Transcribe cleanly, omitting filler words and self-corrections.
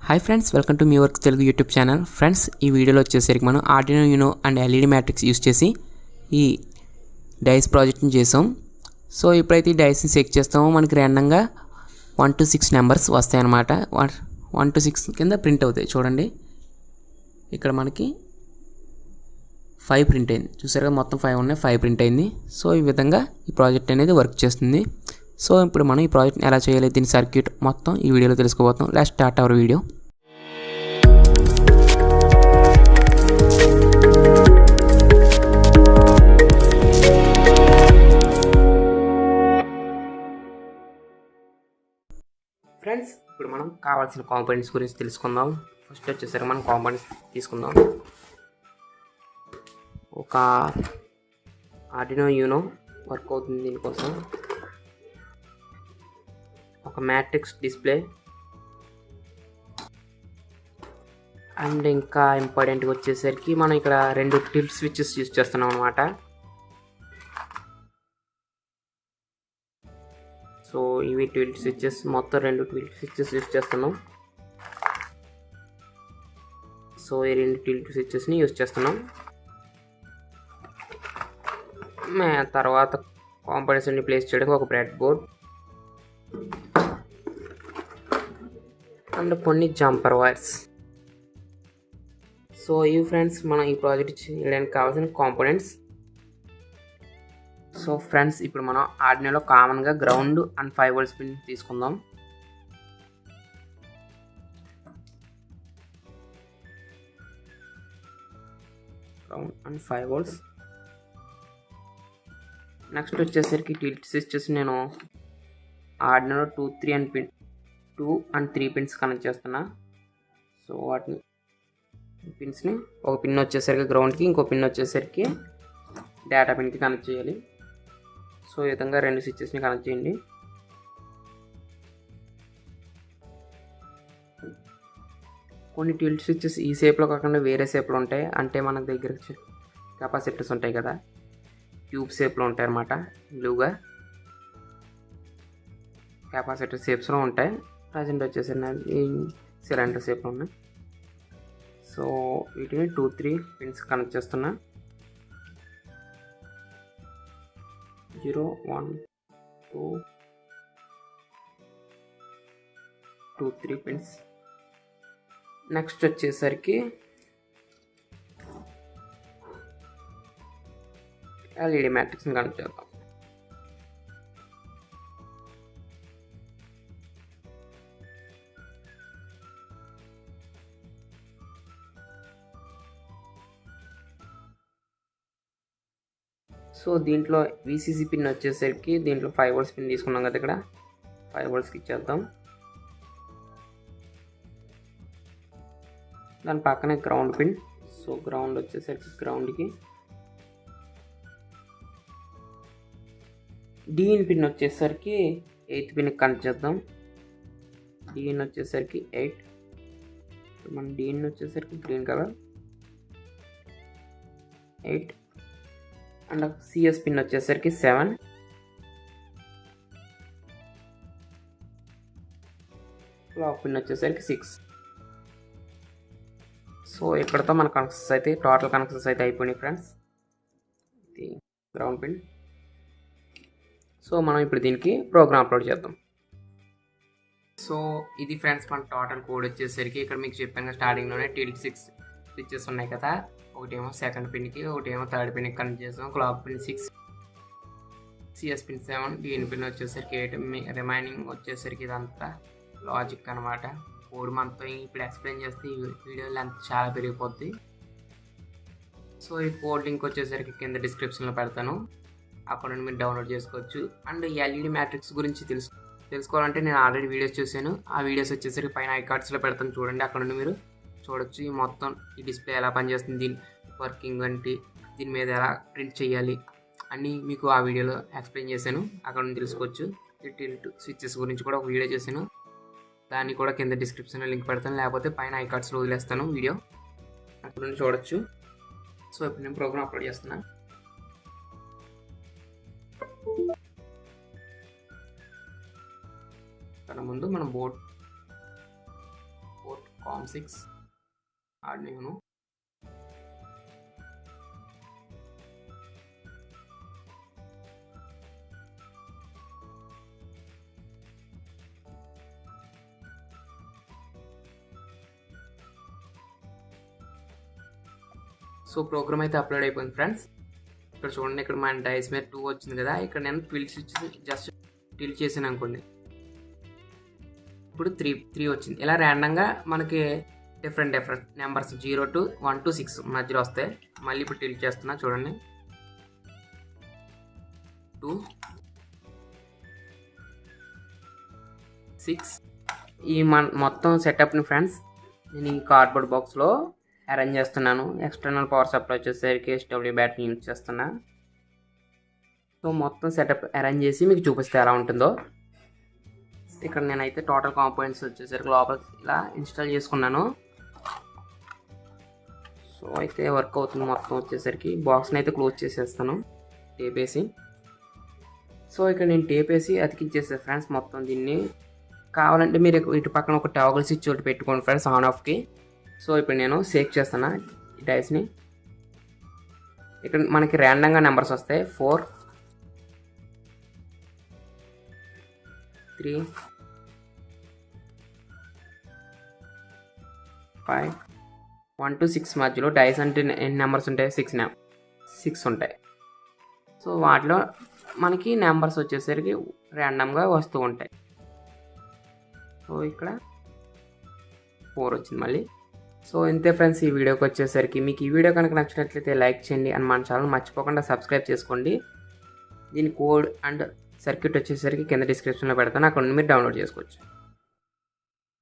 Hi friends, welcome to me work Telugu YouTube channel. Friends, ఈ వీడియోలో వచ్చేసరికి మనం Arduino Uno and LED matrix use చేసి ఈ డైస్ ప్రాజెక్ట్ని చేసాం. సో ఇప్పుడైతే ఈ డైస్ని చెక్ చేస్తామో మనకి ర్యాండంగా 1 to 6 నెంబర్స్ వస్తాయన్నమాట. 1 to 6 కింద ప్రింట్ అవుతాయి. చూడండి, ఇక్కడ మనకి 5 ప్రింట్ అయింది. చూసారుగా, మొత్తం 5 ఉన్నాయి, 5 ప్రింట్ అయింది. సో ఈ విధంగా ఈ ప్రాజెక్ట్ అనేది వర్క్ చేస్తుంది. సో ఇప్పుడు మనం ఈ ప్రాజెక్ట్ని ఎలా చేయాలి, దీని సర్క్యూట్ మొత్తం ఈ వీడియోలో తెలుసుకోబోతాం. Let's start our video. Friends, ఇప్పుడు మనం కావాల్సిన కాంపోనెంట్స్ గురించి తెలుసుకుందాం. ఫస్ట్ వచ్చేసరికి మనం కాంపోనెంట్స్ తీసుకుందాం. ఒక ఆర్డినో యూనో వర్క్ అవుతుంది. దీనికోసం ఒక మ్యాట్రిక్స్ డిస్ప్లే అండ్ ఇంకా ఇంపార్టెంట్గా వచ్చేసరికి మనం ఇక్కడ 2 టిల్ట్ స్విచెస్ యూజ్ చేస్తున్నాం అనమాట. సో ఇవి టిల్ట్ స్విచెస్, మొత్తం 2 టిల్ట్ స్విచెస్ యూజ్ చేస్తున్నాం. సో ఈ 2 టిల్ట్ స్విచెస్ని యూజ్ చేస్తున్నాం. తర్వాత కాంపోనెంట్స్ అన్ని ప్లేస్ చేయడానికి ఒక బ్రెడ్ బోర్డ్ అండ్ కొన్ని జంపర్ వైర్స్. సో ఇవి ఫ్రెండ్స్ మనం ఈ ప్రాజెక్ట్ చేయడానికి కావాల్సిన కాంపోనెంట్స్. సో ఫ్రెండ్స్, ఇప్పుడు మనం ఆర్డినోలో కామన్గా గ్రౌండ్ అండ్ 5 volts పిన్ తీసుకుందాం. Ground and 5 volts. నెక్స్ట్ వచ్చేసరికి టిల్ట్ స్విచెస్ నేను ఆర్డినోలో 2 and 3 పిన్స్ కనెక్ట్ చేస్తున్నా. సో వాటిని పిన్స్ని ఒక పిన్ వచ్చేసరికి గ్రౌండ్కి, ఇంకో పిన్ వచ్చేసరికి డేటా పిన్కి కనెక్ట్ చేయాలి. సో ఈ విధంగా 2 స్విచెస్ని కనెక్ట్ చేయండి. కొన్ని టిల్ట్ స్విచెస్ ఈ షేప్లో కాకుండా వేరే షేప్లో ఉంటాయి. అంటే మన దగ్గర కెపాసిటర్స్ ఉంటాయి కదా, ట్యూబ్ షేప్లో ఉంటాయి అన్నమాట. బ్లూగా కెపాసిటర్ షేప్స్లో ఉంటాయి. ప్రజెంట్ వచ్చేసి సిలిండర్ షేప్లో ఉన్నాయి. సో వీటిని 2-3 పిన్స్ కనెక్ట్ చేస్తున్నా. 0 1 2 2 3 పిన్స్. నెక్స్ట్ వచ్చేసరికి ఎల్ఈడి మ్యాట్రిక్స్ని కనెక్ట్ చేద్దాం. సో దీంట్లో విసిసి పిన్ వచ్చేసరికి దీంట్లో 5 volts పిన్ తీసుకున్నాం కదా, ఇక్కడ 5 voltsకి ఇచ్చేద్దాం. దాని పక్కనే గ్రౌండ్ పిన్. సో గ్రౌండ్ వచ్చేసరికి గ్రౌండ్కి, డిఇన్ పిన్ వచ్చేసరికి 8th పిన్కి కనెక్ట్ చేద్దాం. డిఇన్ వచ్చేసరికి 8. మన డిఇన్ వచ్చేసరికి green colour 8 and CS pin వచ్చేసరికి 7. క్లాక్ పిన్ వచ్చేసరికి 6. సో ఇక్కడతో మన కనెక్షన్స్ అయితే టోటల్ కనెక్షన్స్ అయితే అయిపోయినాయి ఫ్రెండ్స్. ఇది గ్రౌండ్ పిన్. సో మనం ఇప్పుడు దీనికి ప్రోగ్రామ్ అప్లోడ్ చేద్దాం. సో ఇది ఫ్రెండ్స్ మన టోటల్ కోడ్ వచ్చేసరికి, ఇక్కడ మీకు చెప్పాను స్టార్టింగ్లోనే టిల్ట్ 6 స్విచెస్ ఉన్నాయి కదా. ఒకటేమో సెకండ్ పిన్కి, ఒకటేమో థర్డ్ పిన్కి కనెక్ట్ చేసాం. Clock pin 6, CS pin 7, DN pin వచ్చేసరికి 8. రిమైనింగ్ వచ్చేసరికి ఇదంతా లాజిక్ అనమాట. కోడ్ మనతో ఇప్పుడు ఎక్స్ప్లెయిన్ చేస్తే ఈ వీడియో లెంత్ చాలా పెరిగిపోద్ది. సో ఈ కోడ్ లింక్ వచ్చేసరికి కింద డిస్క్రిప్షన్లో పెడతాను, అక్కడ నుండి మీరు డౌన్లోడ్ చేసుకోవచ్చు. అండ్ ఈ ఎల్ఈడి మ్యాట్రిక్స్ గురించి తెలుసుకోవాలంటే నేను ఆల్రెడీ వీడియోస్ చూశాను. ఆ వీడియోస్ వచ్చేసరికి పైన ఐకార్డ్స్లో పెడతాను, చూడండి. అక్కడ నుండి మీరు చూడొచ్చు ఈ మొత్తం ఈ డిస్ప్లే ఎలా పనిచేస్తుంది, దీని వర్కింగ్ అంటే దీని మీద ఎలా ప్రింట్ చేయాలి అని మీకు ఆ వీడియోలో ఎక్స్ప్లెయిన్ చేశాను. అక్కడ నుండి తెలుసుకోవచ్చు. ఈ టిల్ట్ స్విచెస్ గురించి కూడా ఒక వీడియో చేశాను, దాన్ని కూడా కింద డిస్క్రిప్షన్లో లింక్ పెడతాను, లేకపోతే పైన ఐకార్డ్స్లో వదిలేస్తాను వీడియో, అక్కడ నుండి చూడొచ్చు. సో ఇప్పుడు నేను ప్రోగ్రామ్ అప్లోడ్ చేస్తున్నాను. ముందు మనం board COM6 Arduino. So program అయితే అప్లోడ్ అయిపోయింది ఫ్రెండ్స్. ఇక్కడ చూడండి, ఇక్కడ మన డైస్ మీద 2 వచ్చింది కదా, ఇక్కడ నేను ట్విల్స్ ఇచ్చి జస్ట్ టిల్ట్ చేసాను అనుకోండి, ఇప్పుడు 3 వచ్చింది. ఇలా ర్యాండమ్గా మనకి డిఫరెంట్ నెంబర్స్ 0 to 1 to 6 మధ్యలో వస్తాయి. మళ్ళీ ఇప్పుడు టిల్ట్ చేస్తున్నా చూడండి, 2 6. ఈ మొత్తం సెటప్ని ఫ్రెండ్స్ నేను ఈ కార్డ్బోర్డ్ బాక్స్లో అరేంజ్ చేస్తున్నాను. ఎక్స్టర్నల్ పవర్ సప్లై వచ్చేసరికి SW బ్యాటరీ యూజ్ చేస్తున్నా. సో మొత్తం సెటప్ అరేంజ్ చేసి మీకు చూపిస్తే ఎలా ఉంటుందో. ఇక్కడ నేనైతే టోటల్ కాంపోనెంట్స్ వచ్చేసరికి లోపల ఇలా ఇన్స్టాల్ చేసుకున్నాను. సో అయితే వర్క్ అవుతుంది. మొత్తం వచ్చేసరికి బాక్స్ని అయితే క్లోజ్ చేసేస్తాను టేప్ వేసి. సో ఇక్కడ నేను టేప్ వేసి అతికించేస్తాను ఫ్రెండ్స్ మొత్తం దీన్ని. కావాలంటే మీరు ఇటు పక్కన ఒక టాగల్ స్విచ్ ఒకటి పెట్టుకోండి ఫ్రెండ్స్ ఆన్ ఆఫ్కి. సో ఇప్పుడు నేను షేక్ చేస్తాను ఈ డైస్ని. ఇక్కడ మనకి ర్యాండమ్గా నెంబర్స్ వస్తాయి. 4 3 5 1 to 6 మధ్యలో డైస్ అంటే ఎన్ని నెంబర్స్ ఉంటాయి? 6 ఉంటాయి. సో వాటిలో మనకి నెంబర్స్ వచ్చేసరికి ర్యాండమ్గా వస్తూ ఉంటాయి. సో ఇక్కడ 4 వచ్చింది మళ్ళీ. సో ఇంతే ఫ్రెండ్స్ ఈ వీడియోకి వచ్చేసరికి. మీకు ఈ వీడియో కనుక నచ్చినట్లయితే లైక్ చేయండి అండ్ మన ఛానల్ మర్చిపోకుండా సబ్స్క్రైబ్ చేసుకోండి. దీని కోడ్ అండ్ సర్క్యూట్ వచ్చేసరికి కింద డిస్క్రిప్షన్లో పెడతాను, అక్కడ నుండి మీరు డౌన్లోడ్ చేసుకోవచ్చు.